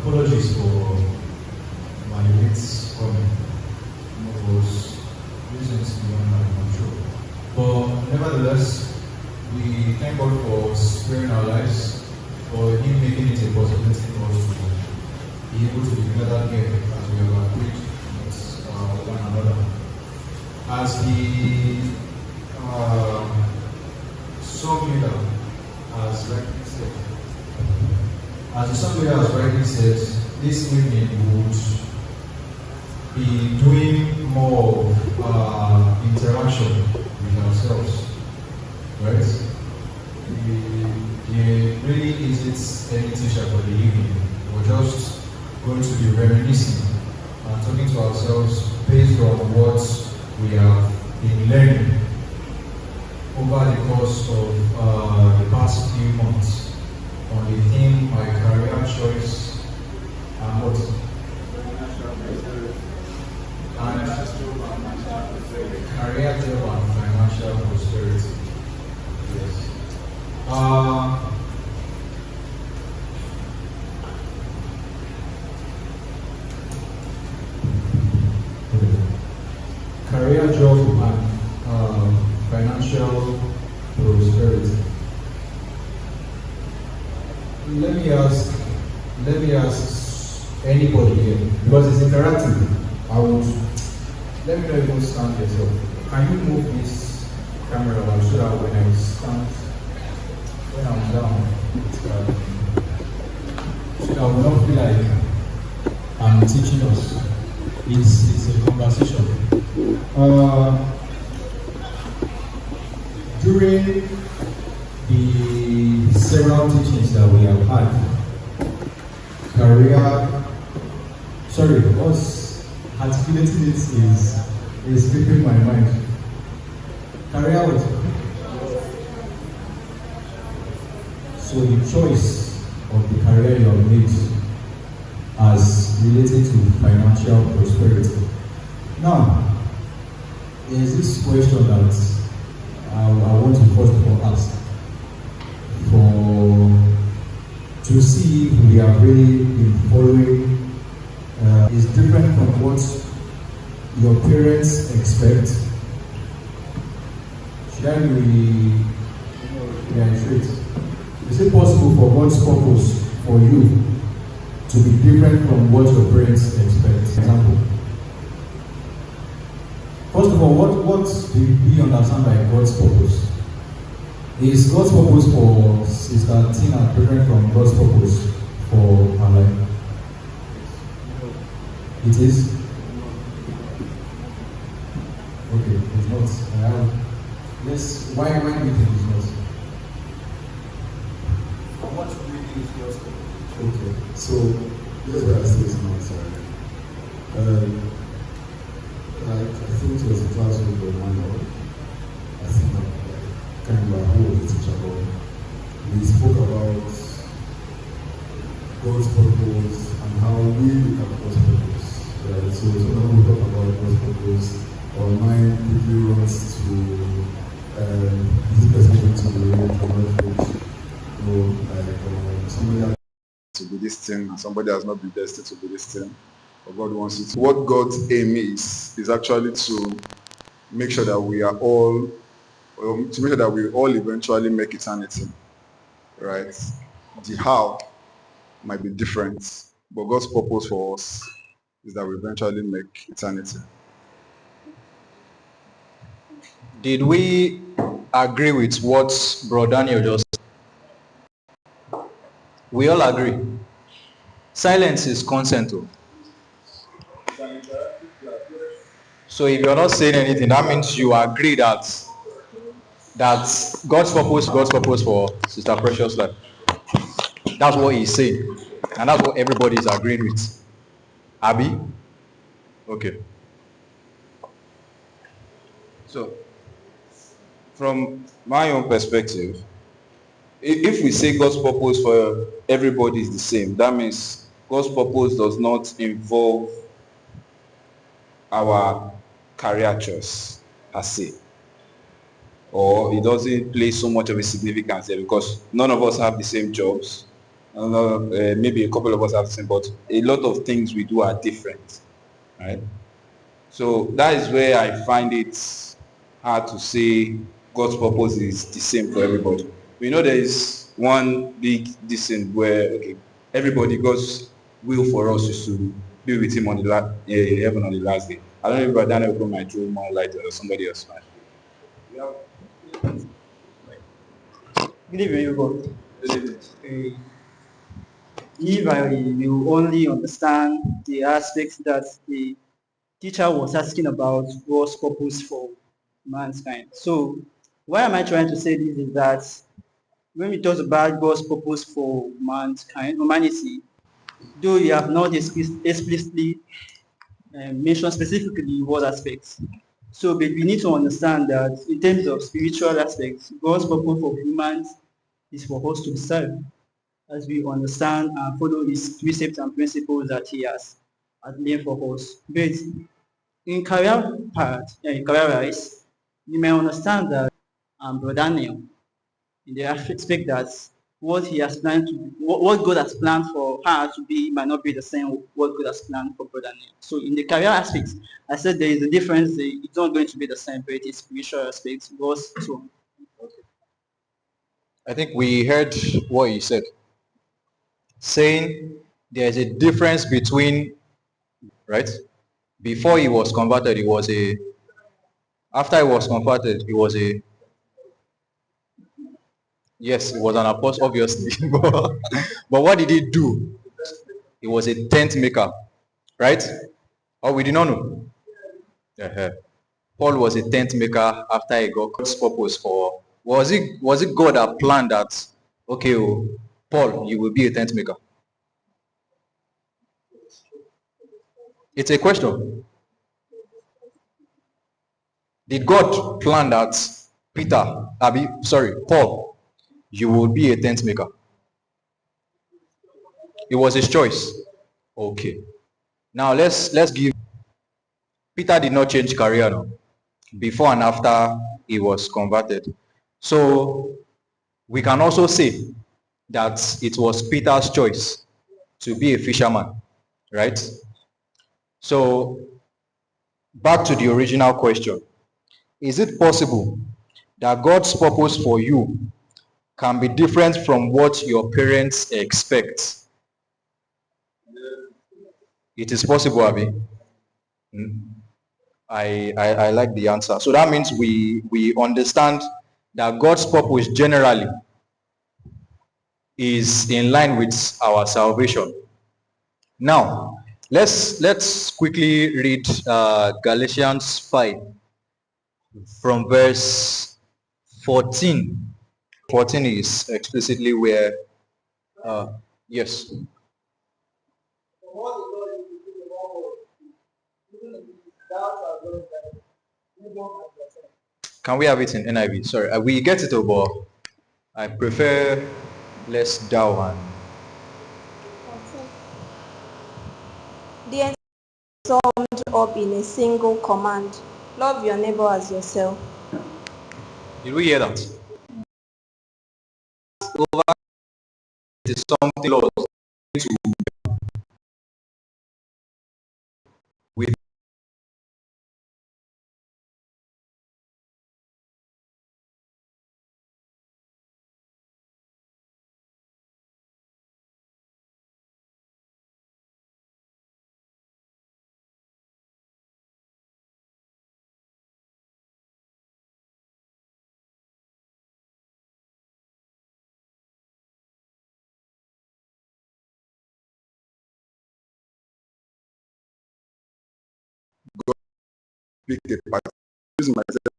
apologies for my late comment. It was reasons beyond my control. But nevertheless, we thank God for sparing our lives, for Him making it a possibility for us to be able to be gathered here as we have agreed with one another. As the song leader has rightly said, this evening we would be doing more interaction with ourselves, right? There really isn't any teacher for the evening. We're just going to be reminiscing and talking to ourselves based on what we have been learning over the course of the past few months on the theme My Career Choice and what? And career job and financial prosperity. Yes. Career job and financial prosperity. Let me ask anybody here, because it's interactive. Let me know if you stand yourself. Can you move this camera around so that when I stand, when I'm down, so that I will not feel like I'm teaching us. It's a conversation. During the several teachings that we have had, us articulating it is slipping my mind. Career was so the choice of the career you have made as related to financial prosperity. Now, there's this question that I want to first of all ask to see if we have really been following is different from what your parents expect. Should I reiterate? Is it possible for God's purpose for you to be different from what your parents expect? Example. First of all, what do we understand by God's purpose? Is God's purpose for Sister Tina different from God's purpose for her life? It is? Okay, it's not. Yes, why do you think it's not? What really is God's purpose? Okay, so here's where I say it's not, sorry. I think it was a class with the manual. I think I can't remember who was the teacher, but we spoke about God's purpose and how we look at God's purpose. Right? So when we talk about God's purpose, our mind quickly runs to this person going to be dramatic, somebody has to be this thing and somebody has not been destined to be this thing. But God wants it. What God's aim is actually to make sure that we are all, to make sure that we all eventually make eternity, right? The how might be different, but God's purpose for us is that we eventually make eternity. Did we agree with what Bro Daniel just said? We all agree. Silence is consent. So if you're not saying anything, that means you agree that God's purpose for Sister Precious life. That's what he's saying. And that's what everybody is agreeing with. Abi? Okay. So, from my own perspective, if we say God's purpose for everybody is the same, that means God's purpose does not involve our career choice per se, or it doesn't play so much of a significance there, because none of us have the same jobs, maybe a couple of us have the same, but a lot of things we do are different, right? So that is where I find it hard to say God's purpose is the same for everybody. We know there is one big distinct where okay, everybody God's will for us is to be with Him on the heaven on the last day. I don't know if Brother Daniel might throw more light or somebody else might. Good evening, everybody. If I will only understand the aspects that the teacher was asking about God's purpose for mankind. So why am I trying to say this is that when we talk about God's purpose for mankind, humanity, though you have not explicitly mentioned specifically what aspects. So but we need to understand that in terms of spiritual aspects, God's purpose for humans is for us to serve as we understand and follow his precepts and principles that he has laid for us. But in career part, in career wise, you may understand that Brother Daniel, in the aspect that what he has planned to, what God has planned for her to be might not be the same what God has planned for Brother Daniel. So in the career aspects, I said there is a difference. It's not going to be the same, but it's spiritual aspects. God's too. I think we heard what he said, saying there's a difference between, right? Before he was converted, he was a, after he was converted, he was a, yes, he was an apostle, obviously. But what did he do? He was a tent maker, right? Or we did not know. Uh-huh. Paul was a tent maker after he got God's purpose for, was it God that planned that, okay, oh, Paul, you will be a tent maker? It's a question. Did God plan that Paul, you will be a tent maker? It was his choice. Okay. Now let's give, Peter did not change career no, before and after he was converted. So we can also say that it was Peter's choice to be a fisherman, right? So back to the original question. Is it possible that God's purpose for you can be different from what your parents expect? It is possible, Abby. I like the answer. So that means we understand that God's purpose generally is in line with our salvation. Now, let's quickly read Galatians 5 from verse 14. 14 is explicitly where, yes. Can we have it in NIV? Sorry, we get it, but I prefer less thou and. The entire is summed up in a single command: love your neighbor as yourself. Did we hear that? Over is something lost to with Pick a part. Using myself